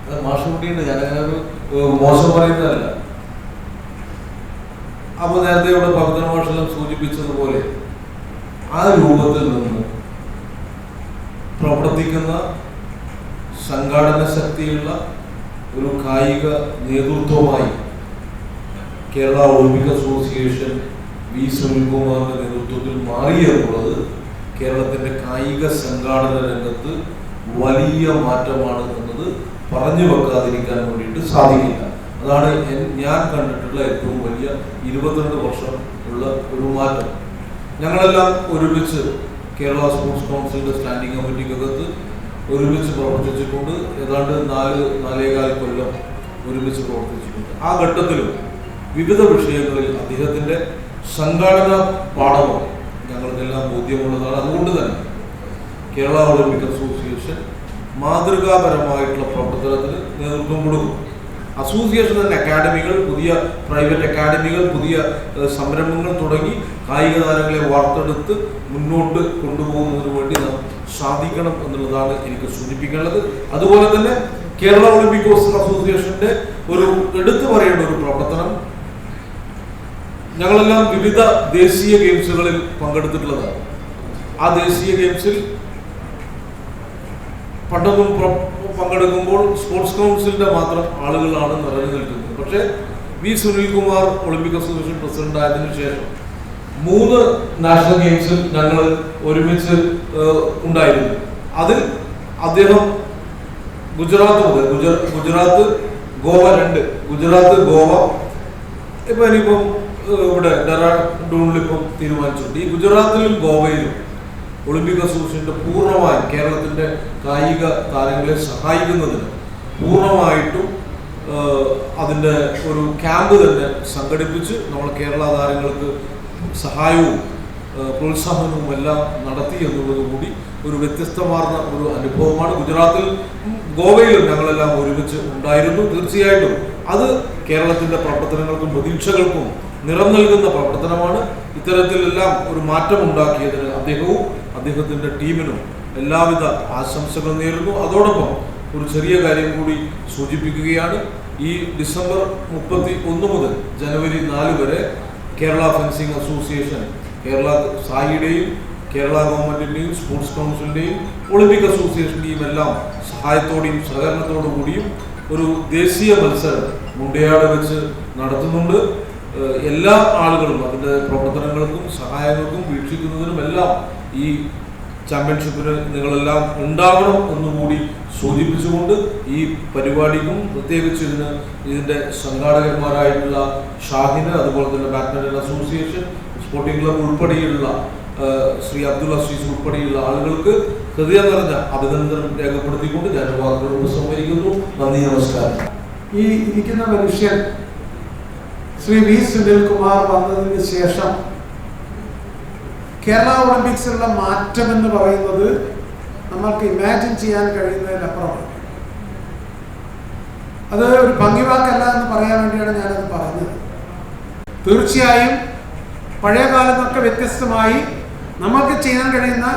അത് മാഷുകുട്ടിയുണ്ട്, ഞാനങ്ങനെ ഒരു മോശം പറയുന്നതല്ല. അപ്പോൾ നേരത്തെ ഇവിടെ ഭക്തൻ മാഷെല്ലാം സൂചിപ്പിച്ചതുപോലെ ആ രൂപത്തിൽ നിന്ന് പ്രവർത്തിക്കുന്ന സംഘാടന ശക്തിയുള്ള ഒരു കായിക നേതൃത്വമായി കേരള ഒളിമ്പിക് അസോസിയേഷൻ വി സുനിൽകുമാറിന്റെ നേതൃത്വത്തിൽ മാറി എന്നുള്ളത് കേരളത്തിന്റെ കായിക സംഘാടന രംഗത്ത് വലിയ മാറ്റമാണ് എന്നത് പറഞ്ഞു വെക്കാതിരിക്കാൻ വേണ്ടിയിട്ട് സാധിക്കില്ല. അതാണ് ഞാൻ കണ്ടിട്ടുള്ള ഏറ്റവും വലിയ 22 വർഷം ഉള്ള ഒരു മാറ്റം. ഞങ്ങളെല്ലാം ഒരുമിച്ച് കേരള സ്പോർട്സ് കൗൺസിലിന്റെ സ്റ്റാൻഡിംഗ് കമ്മിറ്റിക്കകത്ത് ഒരുമിച്ച് പ്രവർത്തിച്ചിട്ടുണ്ട്. ഏതാണ്ട് 4-4.25 കൊല്ലം ഒരുമിച്ച് പ്രവർത്തിച്ചിട്ടുണ്ട്. ആ ഘട്ടത്തിലും വിവിധ വിഷയങ്ങളിൽ അദ്ദേഹത്തിന്റെ സംഘാടന പാഠമാണ് ഞങ്ങൾക്കെല്ലാം ബോധ്യമുള്ളതാണ്. അതുകൊണ്ട് തന്നെ കേരള ഒളിമ്പിക് അസോസിയേഷൻ മാതൃകാപരമായിട്ടുള്ള പ്രവർത്തനത്തിന് നേതൃത്വം കൊടുക്കും. അസോസിയേഷൻ തന്നെ അക്കാഡമികൾ, പുതിയ പ്രൈവറ്റ് അക്കാഡമികൾ, പുതിയ സംരംഭങ്ങൾ തുടങ്ങി കായിക താരങ്ങളെ വാർത്തെടുത്ത് മുന്നോട്ട് കൊണ്ടുപോകുന്നതിന് വേണ്ടി നാം സാധിക്കണം എന്നുള്ളതാണ് എനിക്ക് സൂചിപ്പിക്കേണ്ടത്. അതുപോലെ തന്നെ കേരള ഒളിമ്പിക് അസോസിയേഷന്റെ ഒരു എടുത്തു പറയേണ്ട ഒരു പ്രവർത്തനം, ഞങ്ങളെല്ലാം വിവിധ ദേശീയ ഗെയിംസുകളിൽ പങ്കെടുത്തിട്ടുള്ളതാണ്. ആ ദേശീയ ഗെയിംസിൽ പണ്ടൊന്നും പങ്കെടുക്കുമ്പോൾ സ്പോർട്സ് കൗൺസിലിന്റെ മാത്രം ആളുകളാണ് നിറഞ്ഞു നിൽക്കുന്നത്. പക്ഷേ V Sunilkumar Olympic association president ആയതിനു ശേഷം 3 നാഷണൽ ഗെയിംസിൽ ഞങ്ങൾ ഒരുമിച്ച് ഉണ്ടായിരുന്നു. അതിൽ അദ്ദേഹം ഗുജറാത്ത് മുതൽ ഗുജറാത്ത് ഗോവ 2, ഗുജറാത്ത് ഗോവ, ഇപ്പൊ ഇനിയിപ്പം ഇവിടെ ഡെറാഡൂണിലിപ്പം തീരുമാനിച്ചിട്ടുണ്ട്. ഈ ഗുജറാത്തിലും ഗോവയിലും ഒളിമ്പിക് അസോസിയേഷന്റെ പൂർണ്ണമായും കേരളത്തിന്റെ കായിക താരങ്ങളെ സഹായിക്കുന്നതിന് പൂർണ്ണമായിട്ടും അതിൻ്റെ ഒരു ക്യാമ്പ് തന്നെ സംഘടിപ്പിച്ച് നമ്മൾ കേരള താരങ്ങൾക്ക് സഹായവും പ്രോത്സാഹനവും എല്ലാം നടത്തി എന്നുള്ളതുകൂടി ഒരു വ്യത്യസ്തമാർന്ന ഒരു അനുഭവമാണ്. ഗുജറാത്തിൽ ഗോവയിലും ഞങ്ങളെല്ലാം ഒരുമിച്ച് ഉണ്ടായിരുന്നു. തീർച്ചയായിട്ടും അത് കേരളത്തിന്റെ പ്രവർത്തനങ്ങൾക്കും പ്രതീക്ഷകൾക്കും നിറം നൽകുന്ന പ്രവർത്തനമാണ്. ഇത്തരത്തിലെല്ലാം ഒരു മാറ്റം ഉണ്ടാക്കിയതിന് അദ്ദേഹവും അദ്ദേഹത്തിന്റെ ടീമിനും എല്ലാവിധ ആശംസകൾ നേരുന്നു. അതോടൊപ്പം ഒരു ചെറിയ കാര്യം കൂടി സൂചിപ്പിക്കുകയാണ്. ഈ ഡിസംബർ 31 മുതൽ ജനുവരി 4 വരെ കേരള ഫെൻസിംഗ് അസോസിയേഷൻ, കേരള സായിയുടെയും കേരള ഗവൺമെന്റിന്റെയും സ്പോർട്സ് കൗൺസിലിന്റെയും ഒളിമ്പിക് അസോസിയേഷന്റെയും എല്ലാം സഹായത്തോടെയും സഹകരണത്തോടു കൂടിയും ഒരു ദേശീയ മത്സരം മുണ്ടയാട് വെച്ച് നടത്തുന്നുണ്ട്. എല്ലാ ആളുകളും അതിൻ്റെ പ്രവർത്തനങ്ങൾക്കും സഹായങ്ങൾക്കും വീക്ഷിക്കുന്നതിനും എല്ലാം ഈ ചാമ്പ്യൻഷിപ്പിന് നിങ്ങളെല്ലാം ഉണ്ടാവണം എന്നുകൂടി സൂചിപ്പിച്ചുകൊണ്ട് ഈ പരിപാടിക്കും പ്രത്യേകിച്ച് ഇതിൻ്റെ സംഘാടകന്മാരായിട്ടുള്ള ഷാഹിന്, അതുപോലെ തന്നെ ബാഡ്മിൻ്റൺ അസോസിയേഷൻ, സ്പോർട്ടിംഗ് ക്ലബ് ഉൾപ്പെടെയുള്ള ശ്രീ അബ്ദുൽ അസീസ് ഉൾപ്പെടെയുള്ള ആളുകൾക്ക് ഹൃദയം നിറഞ്ഞ അഭിനന്ദനം രേഖപ്പെടുത്തിക്കൊണ്ട് ഞാൻ വാക്കുകളോട് സംവദിക്കുന്നു. നന്ദി, നമസ്കാരം. ഈ ഇരിക്കുന്ന മനുഷ്യൻ ശ്രീ വി സുനിൽകുമാർ വന്നതിന് ശേഷം കേരള ഒളിമ്പിക്സിലുള്ള മാറ്റം എന്ന് പറയുന്നത് നമ്മൾക്ക് ഇമാജിൻ ചെയ്യാൻ കഴിയുന്നതിനപ്പുറമാണ്. അത് ഒരു ഭംഗിവാക്കല്ല എന്ന് പറയാൻ വേണ്ടിയാണ് ഞാനത് പറഞ്ഞത്. തീർച്ചയായും പഴയ കാലം നിന്നൊക്കെ വ്യത്യസ്തമായി നമുക്ക് ചെയ്യാൻ കഴിയുന്ന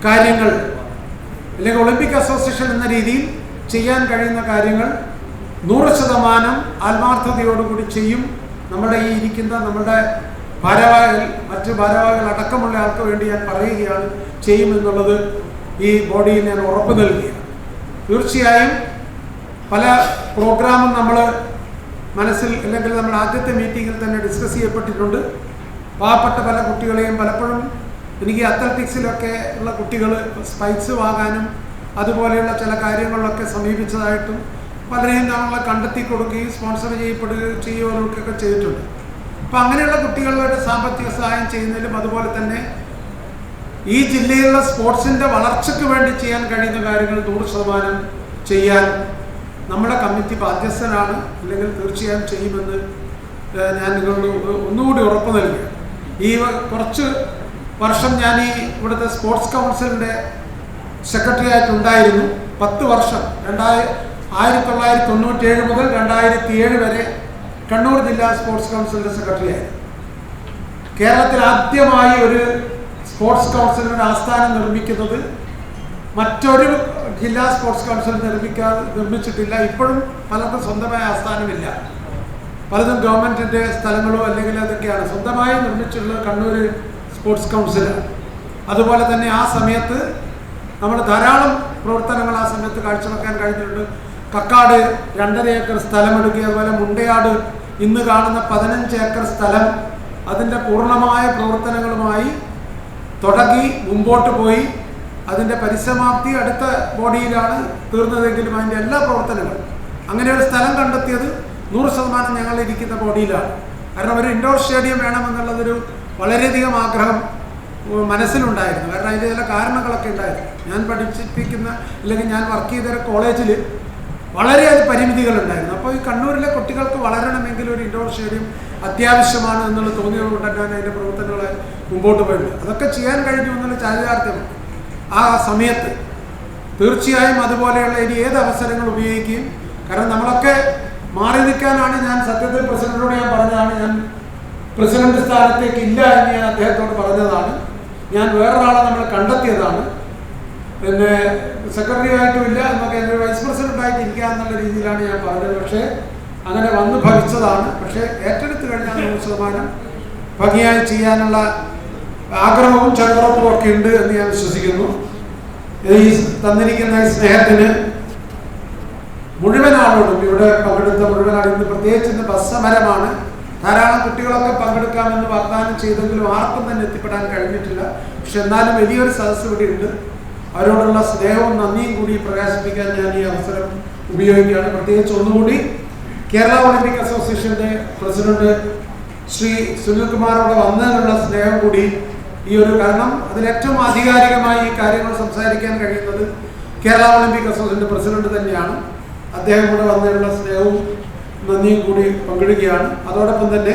കാര്യങ്ങൾ, അല്ലെങ്കിൽ ഒളിമ്പിക് അസോസിയേഷൻ എന്ന രീതിയിൽ ചെയ്യാൻ കഴിയുന്ന കാര്യങ്ങൾ 100% ആത്മാർത്ഥതയോടുകൂടി ചെയ്യും. നമ്മുടെ ഈ ഇരിക്കുന്ന നമ്മുടെ ഭാരവാഹികൾ, മറ്റ് ഭാരവാഹികൾ അടക്കമുള്ള ആൾക്ക് വേണ്ടി ഞാൻ പറയുകയാണ്, ചെയ്യുമെന്നുള്ളത് ഈ ബോഡിയിൽ ഞാൻ ഉറപ്പ് നൽകുകയാണ്. തീർച്ചയായും പല പ്രോഗ്രാമും നമ്മൾ മനസ്സിൽ, അല്ലെങ്കിൽ നമ്മൾ ആദ്യത്തെ മീറ്റിങ്ങിൽ തന്നെ ഡിസ്കസ് ചെയ്യപ്പെട്ടിട്ടുണ്ട്. പാവപ്പെട്ട പല കുട്ടികളെയും പലപ്പോഴും എനിക്ക് അത്ലറ്റിക്സിലൊക്കെ ഉള്ള കുട്ടികൾ സ്പൈക്സ് വാങ്ങാനും അതുപോലെയുള്ള ചില കാര്യങ്ങളിലൊക്കെ സമീപിച്ചതായിട്ടും പലരെയും നമ്മളെ കണ്ടെത്തി കൊടുക്കുകയും സ്പോൺസർ ചെയ്യുകയൊക്കെ ചെയ്തിട്ടുണ്ട്. അപ്പോൾ അങ്ങനെയുള്ള കുട്ടികളുടെ സാമ്പത്തിക സഹായം ചെയ്യുന്നതിലും അതുപോലെ തന്നെ ഈ ജില്ലയിലുള്ള സ്പോർട്സിൻ്റെ വളർച്ചയ്ക്ക് വേണ്ടി ചെയ്യാൻ കഴിയുന്ന കാര്യങ്ങൾ 100% ചെയ്യാൻ നമ്മുടെ കമ്മിറ്റി ബാധ്യസ്ഥനാണ്. അല്ലെങ്കിൽ തീർച്ചയായും ചെയ്യുമെന്ന് ഞാൻ നിങ്ങളോട് ഒന്നുകൂടി ഉറപ്പ് നൽകുകയാണ്. ഈ കുറച്ച് വർഷം ഞാൻ ഈ ഇവിടുത്തെ സ്പോർട്സ് കൗൺസിലിൻ്റെ സെക്രട്ടറി ആയിട്ടുണ്ടായിരുന്നു. 10 വർഷം 1997 മുതൽ 2007 വരെ കണ്ണൂർ ജില്ലാ സ്പോർട്സ് കൗൺസിലിൻ്റെ സെക്രട്ടറി ആയിരുന്നു. കേരളത്തിൽ ആദ്യമായി ഒരു സ്പോർട്സ് കൗൺസിലിൻ്റെ ആസ്ഥാനം നിർമ്മിക്കുന്നത് മറ്റൊരു ജില്ലാ സ്പോർട്സ് കൗൺസിൽ നിർമ്മിച്ചിട്ടില്ല. ഇപ്പോഴും പലർക്കും സ്വന്തമായ ആസ്ഥാനമില്ല. പലതും ഗവൺമെൻറ്റിൻ്റെ സ്ഥലങ്ങളോ അല്ലെങ്കിൽ അതൊക്കെയാണ്. സ്വന്തമായി നിർമ്മിച്ചിട്ടുള്ളത് കണ്ണൂർ സ്പോർട്സ് കൗൺസിലാണ്. അതുപോലെ തന്നെ ആ സമയത്ത് നമ്മൾ ധാരാളം പ്രവർത്തനങ്ങൾ ആ സമയത്ത് കാഴ്ചവെക്കാൻ കഴിഞ്ഞിട്ടുണ്ട്. കക്കാട് 2.5 ഏക്കർ സ്ഥലമെടുക്കുക, അതുപോലെ മുണ്ടയാട് ഇന്ന് കാണുന്ന 15 ഏക്കർ സ്ഥലം അതിൻ്റെ പൂർണ്ണമായ പ്രവർത്തനങ്ങളുമായി തുടങ്ങി മുമ്പോട്ട് പോയി. അതിൻ്റെ പരിസമാപ്തി അടുത്ത ബോഡിയിലാണ് തീർന്നതെങ്കിലും അതിൻ്റെ എല്ലാ പ്രവർത്തനങ്ങളും, അങ്ങനെ ഒരു സ്ഥലം കണ്ടെത്തിയത് 100% ഞങ്ങളിരിക്കുന്ന ബോഡിയിലാണ്. കാരണം ഒരു ഇൻഡോർ സ്റ്റേഡിയം വേണമെന്നുള്ളതൊരു വളരെയധികം ആഗ്രഹം മനസ്സിലുണ്ടായിരുന്നു. കാരണം അതിൻ്റെ ചില കാരണങ്ങളൊക്കെ ഉണ്ടായിരുന്നു. ഞാൻ പഠിപ്പിക്കുന്ന അല്ലെങ്കിൽ ഞാൻ വർക്ക് ചെയ്ത കോളേജിൽ വളരെയധികം പരിമിതികളുണ്ടായിരുന്നു. അപ്പോൾ ഈ കണ്ണൂരിലെ കുട്ടികൾക്ക് വളരണമെങ്കിൽ ഒരു ഇൻഡോർ സ്റ്റേഡിയം അത്യാവശ്യമാണ് എന്നുള്ളത് തോന്നിയതുകൊണ്ടാണ് ഞാൻ അതിൻ്റെ പ്രവർത്തനങ്ങളെ മുമ്പോട്ട് പോയിട്ടുണ്ട്. അതൊക്കെ ചെയ്യാൻ കഴിഞ്ഞു എന്നുള്ള ചാരിതാർത്ഥ്യമാണ് ആ സമയത്ത്. തീർച്ചയായും അതുപോലെയുള്ള ഇനി ഏത് അവസരങ്ങൾ ഉപയോഗിക്കുകയും, കാരണം നമ്മളൊക്കെ മാറി നിൽക്കാനാണ്. ഞാൻ സത്യത്തിൽ പ്രസിഡന്റിനോട് ഞാൻ പറഞ്ഞതാണ്, ഞാൻ പ്രസിഡന്റ് സ്ഥാനത്തേക്ക് ഇല്ല എന്ന് ഞാൻ അദ്ദേഹത്തോട് പറഞ്ഞതാണ്. ഞാൻ വേറൊരാളെ നമ്മൾ കണ്ടെത്തിയതാണ്. പിന്നെ സെക്രട്ടറി ആയിട്ടും ഇല്ല എന്നൊക്കെ, എൻ്റെ വൈസ് പ്രസിഡന്റായിട്ട് ഇരിക്കുക എന്നുള്ള രീതിയിലാണ് ഞാൻ പറഞ്ഞത്. പക്ഷേ അങ്ങനെ വന്ന് ഭവിച്ചതാണ്. പക്ഷേ ഏറ്റെടുത്ത് കഴിഞ്ഞാൽ 100% ഭംഗിയായി ചെയ്യാനുള്ള ആഗ്രഹവും ചങ്കുറപ്പും ഒക്കെ ഉണ്ട് എന്ന് ഞാൻ വിശ്വസിക്കുന്നു. ഈ തന്നിരിക്കുന്ന ഈ സ്നേഹത്തിന് മുഴുവൻ ആളോടും, ഇവിടെ പങ്കെടുത്ത മുഴുവൻ ആളും, ഇന്ന് പ്രത്യേകിച്ച് ഇന്ന് ബസ് സമരമാണ്, ധാരാളം കുട്ടികളൊക്കെ പങ്കെടുക്കാമെന്ന് വാഗ്ദാനം ചെയ്തെങ്കിലും ആർക്കും തന്നെ എത്തിപ്പെടാൻ കഴിഞ്ഞിട്ടില്ല. പക്ഷെ എന്നാലും വലിയൊരു സദസ്സ് ഇവിടെ ഉണ്ട്. അവരോടുള്ള സ്നേഹവും നന്ദിയും കൂടി പ്രകാശിപ്പിക്കാൻ ഞാൻ ഈ അവസരം ഉപയോഗിക്കുകയാണ്. പ്രത്യേകിച്ച് ഒന്നുകൂടി കേരള ഒളിമ്പിക് അസോസിയേഷൻ്റെ പ്രസിഡന്റ് ശ്രീ സുനിൽകുമാറോട് വന്നതിനുള്ള സ്നേഹം കൂടി ഈ ഒരു, കാരണം അതിലേറ്റവും ആധികാരികമായി ഈ കാര്യങ്ങൾ സംസാരിക്കാൻ കഴിയുന്നത് കേരള ഒളിമ്പിക് അസോസിയേഷൻ്റെ പ്രസിഡന്റ് തന്നെയാണ്. അദ്ദേഹം കൂടെ വന്നതിനുള്ള സ്നേഹവും നന്ദിയും കൂടി പങ്കിടുകയാണ്. അതോടൊപ്പം തന്നെ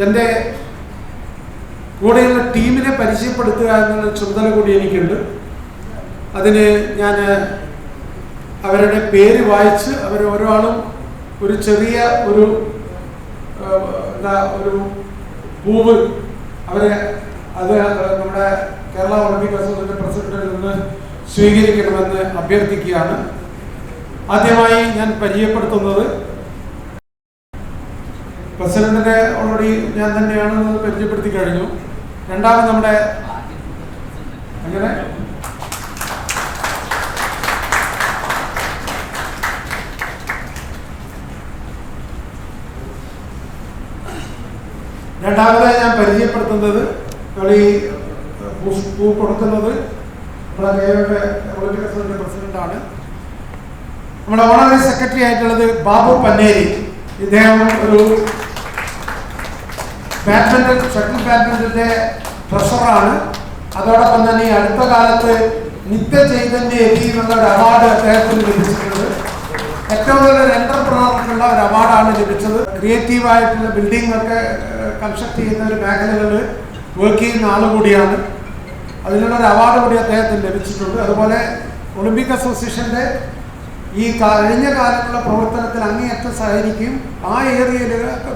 എൻ്റെ കൂടെയുള്ള ടീമിനെ പരിചയപ്പെടുത്തുക എന്നുള്ള ചുമതല കൂടി എനിക്കുണ്ട്. അതിന് ഞാൻ അവരുടെ പേര് വായിച്ച് അവർ ഓരോരാളും ഒരു ചെറിയ ഒരു പൂവ് അവരെ അത് നമ്മുടെ കേരള ഒളിമ്പിക് അസോസിയേഷൻ പ്രസിഡന്റിൽ നിന്ന് സ്വീകരിക്കണമെന്ന് അഭ്യർത്ഥിക്കുകയാണ്. ആദ്യമായി ഞാൻ പരിചയപ്പെടുത്തുന്നത് പ്രസിഡന്റിനെ ഓൾറെഡി ഞാൻ തന്നെയാണെന്ന് പരിചയപ്പെടുത്തി കഴിഞ്ഞു. രണ്ടാമത് നമ്മുടെ അങ്ങനെ രണ്ടാമതായി ഞാൻ പരിചയപ്പെടുത്തുന്നത് ഈ പൂ കൊടുക്കുന്നത് നമ്മുടെ ഒളിമ്പിക് അസോസിയേഷൻ പ്രസിഡന്റാണ്. നമ്മുടെ ഓണററി സെക്രട്ടറി ആയിട്ടുള്ളത് ബാബു പന്നേരി. ഇദ്ദേഹം ഒരു ഷട്ടിൽ ബാഡ്മിൻ്റൻ്റെ ട്രഷറാണ്. അതോടൊപ്പം തന്നെ ഈ അടുത്ത കാലത്ത് നിത്യ ചൈതന്യ എത്തി എന്നുള്ള ഒരു അവാർഡ് അദ്ദേഹത്തിന് ലഭിച്ചിട്ടുണ്ട്. ഏറ്റവും നല്ലൊരു എന്റർപ്രണർക്കുള്ള ഒരു അവാർഡാണ് ലഭിച്ചത്. ക്രിയേറ്റീവായിട്ടുള്ള ബിൽഡിംഗ് ഒക്കെ കൺസ്ട്രക്ട് ചെയ്യുന്ന ഒരു മേഖലകളിൽ വർക്ക് ചെയ്യുന്ന ആൾ കൂടിയാണ്. അതിനുള്ളൊരു അവാർഡ് കൂടി അദ്ദേഹത്തിന് ലഭിച്ചിട്ടുണ്ട്. അതുപോലെ ഒളിമ്പിക് അസോസിയേഷൻ്റെ ഈ കഴിഞ്ഞ കാലത്തുള്ള പ്രവർത്തനത്തിൽ അങ്ങേയറ്റം സഹകരിക്കുകയും ആ ഏരിയയിൽ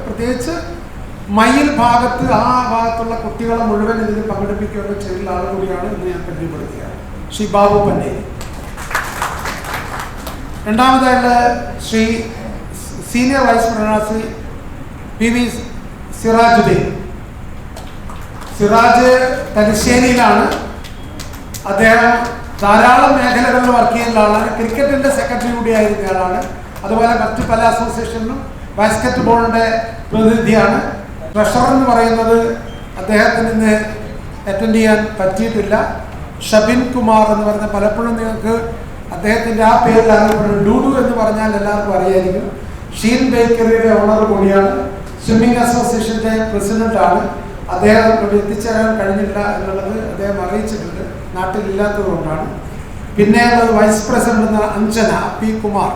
പ്രത്യേകിച്ച് മയിൽ ഭാഗത്ത് ആ ഭാഗത്തുള്ള കുട്ടികളെ മുഴുവൻ ഇതിൽ പങ്കെടുപ്പിക്കുകയൊക്കെ ചെയ്തിട്ടുള്ള ആൾ കൂടിയാണ് ഇന്ന് ഞാൻ പരിചയപ്പെടുത്തുകയാണ് ശ്രീ ബാബു പന്നേരി. രണ്ടാമതായുള്ള Shri senior vice president Shri PV Sirajuddin. Siraj തലശ്ശേരിയിലാണ്. അദ്ദേഹം ധാരാളം മേഖലകളിൽ വർക്ക് ചെയ്യുന്ന ആളാണ്. ക്രിക്കറ്റിൻ്റെ സെക്രട്ടറി കൂടിയായിരുന്ന ആളാണ്. അതുപോലെ മറ്റ് പല അസോസിയേഷനിലും ബാസ്കറ്റ് ബോളിൻ്റെ പ്രതിനിധിയാണ്. ട്രഷറർ എന്ന് പറയുന്നത് അദ്ദേഹത്തിന് ഇന്ന് അറ്റൻഡ് ചെയ്യാൻ പറ്റിയിട്ടില്ല. ഷബിൻ കുമാർ എന്ന് പറഞ്ഞ, പലപ്പോഴും നിങ്ങൾക്ക് അദ്ദേഹത്തിൻ്റെ ആ പേരിൽ അറിയപ്പെടുന്നത് ഡൂഡു എന്ന് പറഞ്ഞാൽ എല്ലാവർക്കും അറിയായിരിക്കും. ഷീൻ ബേക്കറിയുടെ ഓണർ കൂടിയാണ്. സ്വിമ്മിംഗ് അസോസിയേഷൻ്റെ പ്രസിഡന്റാണ്. അദ്ദേഹം ഇവിടെ എത്തിച്ചേരാൻ കഴിഞ്ഞില്ല എന്നുള്ളത് അദ്ദേഹം അറിയിച്ചിട്ടുണ്ട്, നാട്ടിലില്ലാത്തത് കൊണ്ടാണ്. പിന്നെ ഉള്ളത് vice president Anjana P. Kumar.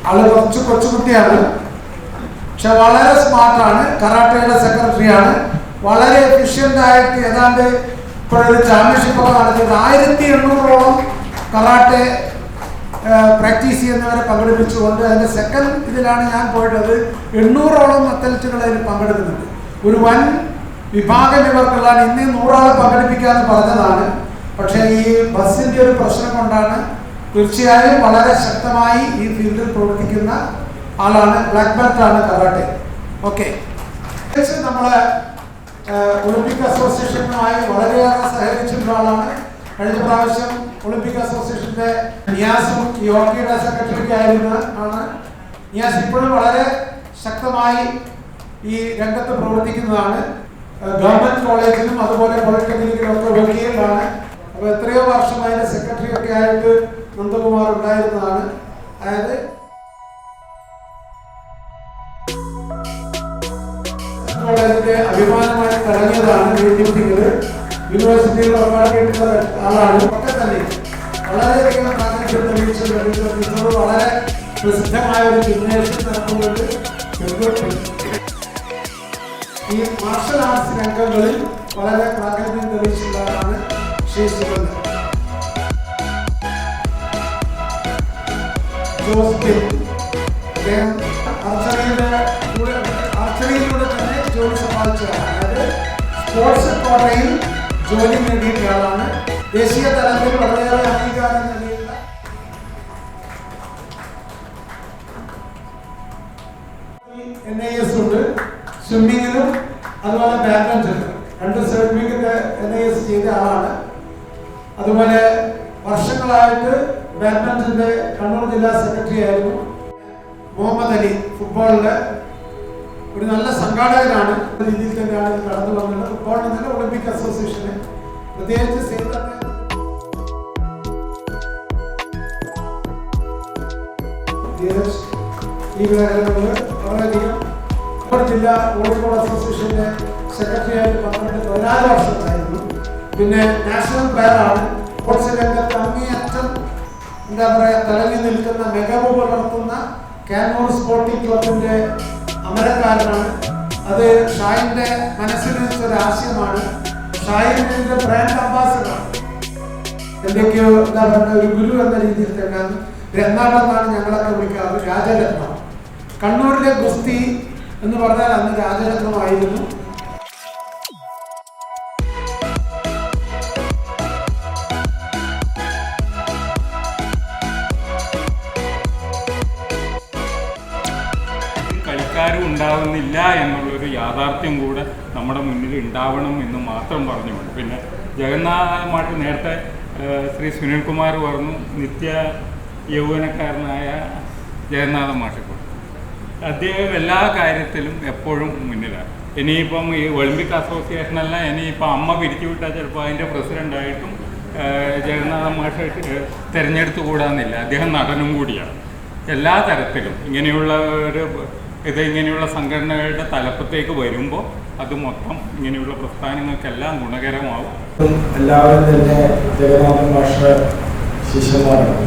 ആള് കുറച്ച് കൊച്ചുകുട്ടിയാണ്, പക്ഷെ വളരെ സ്മാർട്ടാണ്. കറാട്ടയുടെ സെക്രട്ടറിയാണ്. വളരെ എഫിഷ്യൻ്റ് ആയിട്ട് ഏതാണ്ട് ഇപ്പോഴൊരു ചാമ്പ്യൻഷിപ്പൊക്കെ നടത്തിയത് 1800ഓളം കറാട്ടെ പ്രാക്ടീസ് ചെയ്യുന്നവരെ പങ്കെടുപ്പിച്ചുകൊണ്ട് അതിൻ്റെ സെക്കൻഡ് ഇതിലാണ് ഞാൻ പോയിട്ടത്. 800ഓളം അത്ലറ്റുകൾ അതിൽ പങ്കെടുക്കുന്നുണ്ട്. ഒരു വൻ വിഭാഗം ഇവർക്കുള്ളതാണ്. ഇന്ന് 100 ആളെ പങ്കെടുപ്പിക്കാമെന്ന് പറഞ്ഞതാണ്. പക്ഷേ ഈ ബസ്സിൻ്റെ ഒരു പ്രശ്നം കൊണ്ടാണ്. തീർച്ചയായും വളരെ ശക്തമായി ഈ ഫീൽഡിൽ പ്രവർത്തിക്കുന്ന ആളാണ്. ബ്ലാക്ക് ബെൽറ്റ് ആണ് കറാട്ടെ. ഓക്കെ, നമ്മളെ ഒളിമ്പിക് അസോസിയേഷനുമായി വളരെയേറെ സഹകരിച്ചിട്ടുള്ള ആളാണ്. കഴിഞ്ഞ പ്രാവശ്യം ഒളിമ്പിക് അസോസിയേഷന്റെ നിയാസും ഈ ഹോക്കിയുടെ സെക്രട്ടറി ആയിരുന്ന ആണ്. നിയാസ് ഇപ്പോഴും വളരെ ശക്തമായി ഈ രംഗത്ത് പ്രവർത്തിക്കുന്നതാണ്. ഗവൺമെന്റ് കോളേജിലും അതുപോലെ പോളിടെക്നിക്കിലും ഒക്കെ വർക്ക് ചെയ്യുന്നതാണ്. അപ്പോൾ എത്രയോ വർഷം അതിന്റെ സെക്രട്ടറി ഒക്കെ ആയിട്ട് നന്ദകുമാർ ഉണ്ടായിരുന്നതാണ്. അതായത് കോളേജിന്റെ അഭിമാനമായി തുടങ്ങിയതാണ് യൂണിവേഴ്സിറ്റികൾ. യൂണിവേഴ്സിറ്റിയിൽ ഉറപ്പാക്കിയിട്ടുള്ള ആളാണ്. ഒക്കെ തന്നെ വളരെയധികം പ്രാധാന്യം തെളിയിച്ചത് വളരെ പ്രസിദ്ധമായ ഒരു ജിംനേഷ്യം നടത്തുന്നുണ്ട്. ഈ മാർഷൽ ആർട്സ് രംഗങ്ങളിൽ വളരെ പ്രാധാന്യം തെളിയിച്ചിട്ടുള്ള ആളാണ് ശ്രീ സുഗന്ധ ജോസ്. അദ്ദേഹം ആർച്ചറിയിലൂടെ തന്നെ ജോലി സമ്പാദിച്ചതാണ്. അതായത് സ്പോർട്സ് കോട്ടയിൽ ജോലി നേടിയിട്ടുള്ള ആളാണ്. ദേശീയ തലത്തിൽ വളരെയേറെ അംഗീകാരം നേടിയിട്ടുള്ള NIS ഉണ്ട്. സ്വിമ്മിങ്ങിലും അതുപോലെ ബാഡ്മിന്റണിലും 2 സർട്ടിഫിക്കറ്റ് NIS ചെയ്ത ആളാണ്. അതുപോലെ വർഷങ്ങളായിട്ട് ബാഡ്മിന്റന്റെ കണ്ണൂർ ജില്ലാ സെക്രട്ടറി ആയിരുന്നു. മുഹമ്മദ് അലി ഫുട്ബോളിലെ ഒരു നല്ല സംഘാടകനാണ്. രീതിയിൽ തന്നെയാണ് കടന്നു വന്നത്. ഫുട്ബോളിൽ തന്നെ ഒളിമ്പിക് അസോസിയേഷന് പ്രത്യേകിച്ച് ഈ മേഖലകളിൽ വളരെയധികം ജില്ലാ വോളിബോൾ അസോസിയേഷന്റെ സെക്രട്ടറി ആയിട്ട് 14 വർഷമായിരുന്നു. പിന്നെ നാഷണൽ പ്ലെയറാണ്. സ്പോർട്സ് രംഗത്ത് അങ്ങേയറ്റം എന്താ പറയുക തിളങ്ങി നിൽക്കുന്ന മികവ് പുലർത്തുന്ന കാനൂർ സ്പോർട്ടിംഗ് ക്ലബിന്റെ അമരക്കാരനാണ്. അത് ഷാഹിന്റെ മനസ്സിൽ വെച്ചൊരു ആശയമാണ്. ഷാഹിന്റെ ബ്രാൻഡ് അംബാസഡറാണ്. എന്തൊക്കെയോ എന്താ പറയുക ഒരു ഗുരു എന്ന രീതിയിൽ തന്നെയാണ്. രത്നാടെന്നാണ് ഞങ്ങളൊക്കെ വിളിക്കാറ്. രാജരത്നം. കണ്ണൂരിലെ ഗുസ്തി എന്ന് പറഞ്ഞാൽ അന്ന് രാജരത്നമായിരുന്നു. കളിക്കാരും ഉണ്ടാവുന്നില്ല എന്നുള്ളൊരു യാഥാർത്ഥ്യം കൂടെ നമ്മുടെ മുന്നിൽ ഉണ്ടാവണം എന്ന് മാത്രം പറഞ്ഞുകൊണ്ട്, പിന്നെ ജഗന്നാഥമായിട്ട് നേരത്തെ ശ്രീ സുനിൽകുമാർ പറഞ്ഞു നിത്യ യൗവനക്കാരനായ ജഗന്നാഥ മാഷിപ്പോൾ അദ്ദേഹം എല്ലാ കാര്യത്തിലും എപ്പോഴും മുന്നിലാണ്. ഇനിയിപ്പം ഈ ഒളിമ്പിക് അസോസിയേഷനല്ല, ഇനിയിപ്പം അമ്മ പിരിച്ചുവിട്ടാൽ ചിലപ്പോൾ അതിൻ്റെ പ്രസിഡൻ്റായിട്ടും ജഗന്നാഥ മാഷ് തിരഞ്ഞെടുത്തുകൂടാന്നില്ല. അദ്ദേഹം നടനും കൂടിയാണ്. എല്ലാ തരത്തിലും ഇങ്ങനെയുള്ള സംഘടനകളുടെ തലപ്പത്തേക്ക് വരുമ്പോൾ അത് മൊത്തം ഇങ്ങനെയുള്ള പ്രസ്ഥാനങ്ങൾക്കെല്ലാം ഗുണകരമാവും. എല്ലാവരും തന്നെ ജഗന്നാഥ മാഷ ശിഷ്യന്മാരാണ്.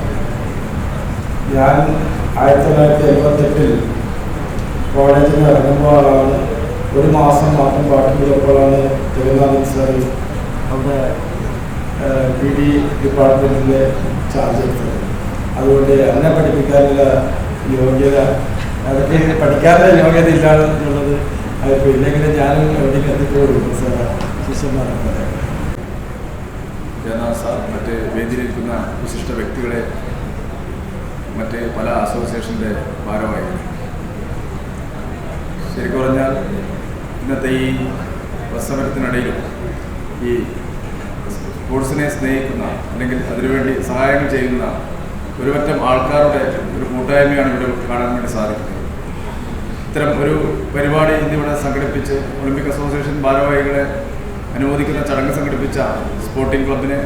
ഞാൻ 1988 കോളേജിൽ ഇറങ്ങുമ്പോഴാണ്, ഒരു മാസം മാത്രം ബാക്കിയുള്ളപ്പോഴാണ് ജഗന്നാഥൻ സാർ അവിടെ PD ഡിപ്പാർട്ട്മെൻറ്റിലെ ചാർജ് എടുത്തത്. അതുകൊണ്ട് എന്നെ പഠിപ്പിക്കാനുള്ള യോഗ്യത അതൊക്കെ പഠിക്കാതെ യോഗ്യത ഇല്ലാതെ എന്നുള്ളത് അതിപ്പോൾ ഇല്ലെങ്കിലും ഞാനും എവിടേക്ക് എത്തിപ്പോഴും ശിഷ്യന്മാരെ പറയാം. ജഗന്നാഥ് സാർ മറ്റ് വേദിയിലിരിക്കുന്ന വിശിഷ്ട വ്യക്തികളെ, മറ്റ് പല അസോസിയേഷൻ്റെ ഭാരവായി, ശരിക്കും പറഞ്ഞാൽ ഇന്നത്തെ ഈ സമരത്തിനിടയിലും ഈ സ്പോർട്സിനെ സ്നേഹിക്കുന്ന അല്ലെങ്കിൽ അതിനുവേണ്ടി സഹായങ്ങൾ ചെയ്യുന്ന ഒരുപറ്റം ആൾക്കാരുടെ ഒരു കൂട്ടായ്മയാണ് ഇവിടെ കാണാൻ വേണ്ടി സാധിക്കുന്നത്. ഇത്തരം ഒരു പരിപാടി ഇന്നിവിടെ സംഘടിപ്പിച്ച് ഒളിമ്പിക് അസോസിയേഷൻ ഭാരവാഹികളെ അനുമോദിക്കുന്ന ചടങ്ങ് സംഘടിപ്പിച്ച സ്പോർട്ടിംഗ് ക്ലബിനെ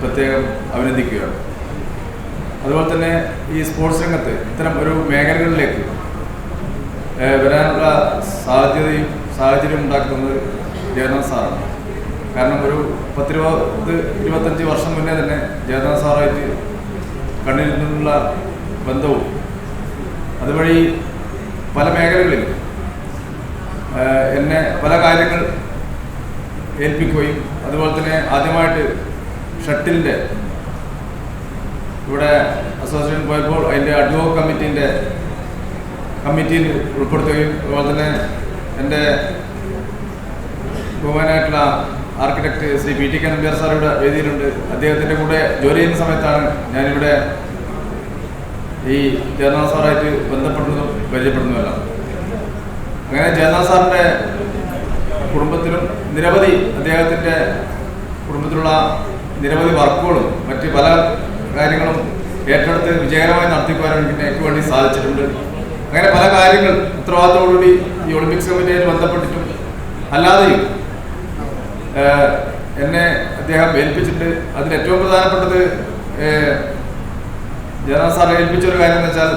പ്രത്യേകം അഭിനന്ദിക്കുകയാണ്. അതുപോലെ തന്നെ ഈ സ്പോർട്സ് രംഗത്ത് ഇത്തരം ഒരു മേഖലകളിലേക്ക് വരാനുള്ള സാഹചര്യം ഉണ്ടാക്കുന്നത് ജഗന്നാഥ് സാറാണ്. കാരണം ഒരു 10-25 വർഷം മുന്നേ തന്നെ ജഗന്നാഥ് സാറായിട്ട് കണ്ടിരുന്നുള്ള ബന്ധവും അതുവഴി പല മേഖലകളിൽ എന്നെ പല കാര്യങ്ങൾ ഏൽപ്പിക്കുകയും അതുപോലെ തന്നെ ആദ്യമായിട്ട് ഷട്ടിലിൻ്റെ ഇവിടെ അസോസിയേഷൻ പോയപ്പോൾ അതിൻ്റെ അഡ്വോക് കമ്മിറ്റിയിൽ ഉൾപ്പെടുത്തുകയും അതുപോലെ തന്നെ എൻ്റെ ബഹുമാനായിട്ടുള്ള architect Shri P T K Nambiar sir ഇവിടെ വേദിയിലുണ്ട്. അദ്ദേഹത്തിൻ്റെ കൂടെ ജോലി ചെയ്യുന്ന സമയത്താണ് ഞാനിവിടെ ഈ ജഗന്നാഥ് സാറായിട്ട് ബന്ധപ്പെടുന്നതും പരിചയപ്പെടുന്നതുമെല്ലാം. അങ്ങനെ ജഗന്നാഥ് സാറിൻ്റെ കുടുംബത്തിലും നിരവധി അദ്ദേഹത്തിൻ്റെ കുടുംബത്തിലുള്ള നിരവധി വർക്കുകളും മറ്റ് പല കാര്യങ്ങളും ഏറ്റെടുത്ത് വിജയകരമായി നടത്തിക്കുവാനും എനിക്ക് വേണ്ടി സാധിച്ചിട്ടുണ്ട്. അങ്ങനെ പല കാര്യങ്ങൾ ഉത്തരവാദിത്തോടുകൂടി ഈ ഒളിമ്പിക്സ് കമ്മിറ്റിയായിട്ട് ബന്ധപ്പെട്ടിട്ടും അല്ലാതെയും എന്നെ അദ്ദേഹം ഏൽപ്പിച്ചിട്ടുണ്ട്. അതിൽ ഏറ്റവും പ്രധാനപ്പെട്ടത് ജഗന്നാഥ് സാറെ ഏൽപ്പിച്ചൊരു കാര്യം എന്ന് വെച്ചാൽ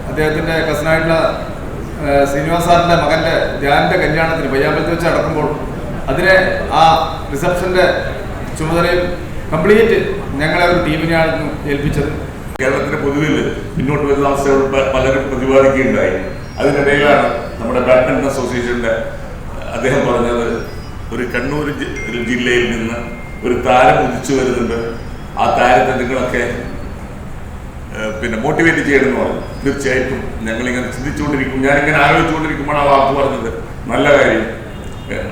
അദ്ദേഹത്തിൻ്റെ കസിനായിട്ടുള്ള ശ്രീനിവാസ് സാറിൻ്റെ മകൻ്റെ ധ്യാനിൻ്റെ കല്യാണത്തിന് പയ്യാമ്പലത്ത് വെച്ച് അടക്കുമ്പോൾ അതിനെ ആ റിസപ്ഷൻ്റെ ചുമതലയും കംപ്ലീറ്റ് ഞങ്ങളെ ഒരു ടീമിനെയാണ് ഏൽപ്പിച്ചത്. കേരളത്തിന്റെ പൊതുവിൽ മുന്നോട്ട് വരുന്ന അവസ്ഥകൾ പലരും പ്രതിപാദിക്കുകയുണ്ടായി. അതിനിടയിലാണ് നമ്മുടെ ബാഡ്മിന്റൺ അസോസിയേഷന്റെ അദ്ദേഹം പറഞ്ഞത്, ഒരു കണ്ണൂർ ജില്ലയിൽ നിന്ന് ഒരു താരം ഉദിച്ചു വരുന്നുണ്ട്, ആ താരത്തെ നിങ്ങളൊക്കെ മോട്ടിവേറ്റ് ചെയ്യണമെന്ന് പറഞ്ഞു. തീർച്ചയായിട്ടും ഞങ്ങളിങ്ങനെ ചിന്തിച്ചുകൊണ്ടിരിക്കും, ഞാനിങ്ങനെ ആലോചിച്ചുകൊണ്ടിരിക്കുമ്പോൾ ആ വാക്ക് പറഞ്ഞത് നല്ല കാര്യം,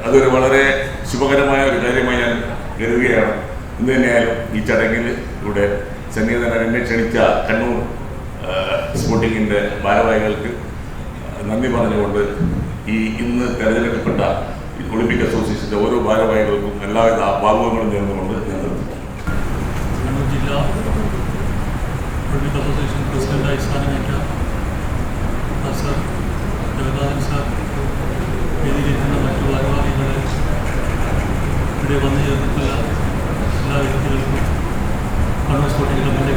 അതൊരു വളരെ ശുഭകരമായ ഒരു കാര്യമായി ഞാൻ കരുതുകയാണ്. ഇന്ന് തന്നെയായാലും ഈ ചടങ്ങിൽ ഇവിടെ സന്നിഹിതനായി എന്നെ ക്ഷണിച്ച കണ്ണൂർ സ്പോർട്ടിങ്ങിൻ്റെ ഭാരവാഹികൾക്ക് നന്ദി പറഞ്ഞുകൊണ്ട് ഈ ഇന്ന് തെരഞ്ഞെടുക്കപ്പെട്ട ഒളിമ്പിക് അസോസിയേഷൻ്റെ ഓരോ ഭാരവാഹികൾക്കും എല്ലാവിധ ഭാവുകങ്ങളും നേർന്നുകൊണ്ട് ഞാൻ നിർത്തുന്നു. കണ്ണൂർ ജില്ലാ ഒളിമ്പിക് അസോസിയേഷൻ പ്രസിഡന്റായി സ്ഥാനമേറ്റ സർ ജഗന്നാഥൻ സാർ, വേദിയിലിരിക്കുന്ന മറ്റു ഭാരവാഹികളെ, ഇവിടെ വന്നു ചേർന്നിട്ടുള്ള എല്ലാ വ്യക്തികൾക്കും കണ്ണൂർ സ്പോർട്ടിംഗ് ക്ലബിൻ്റെ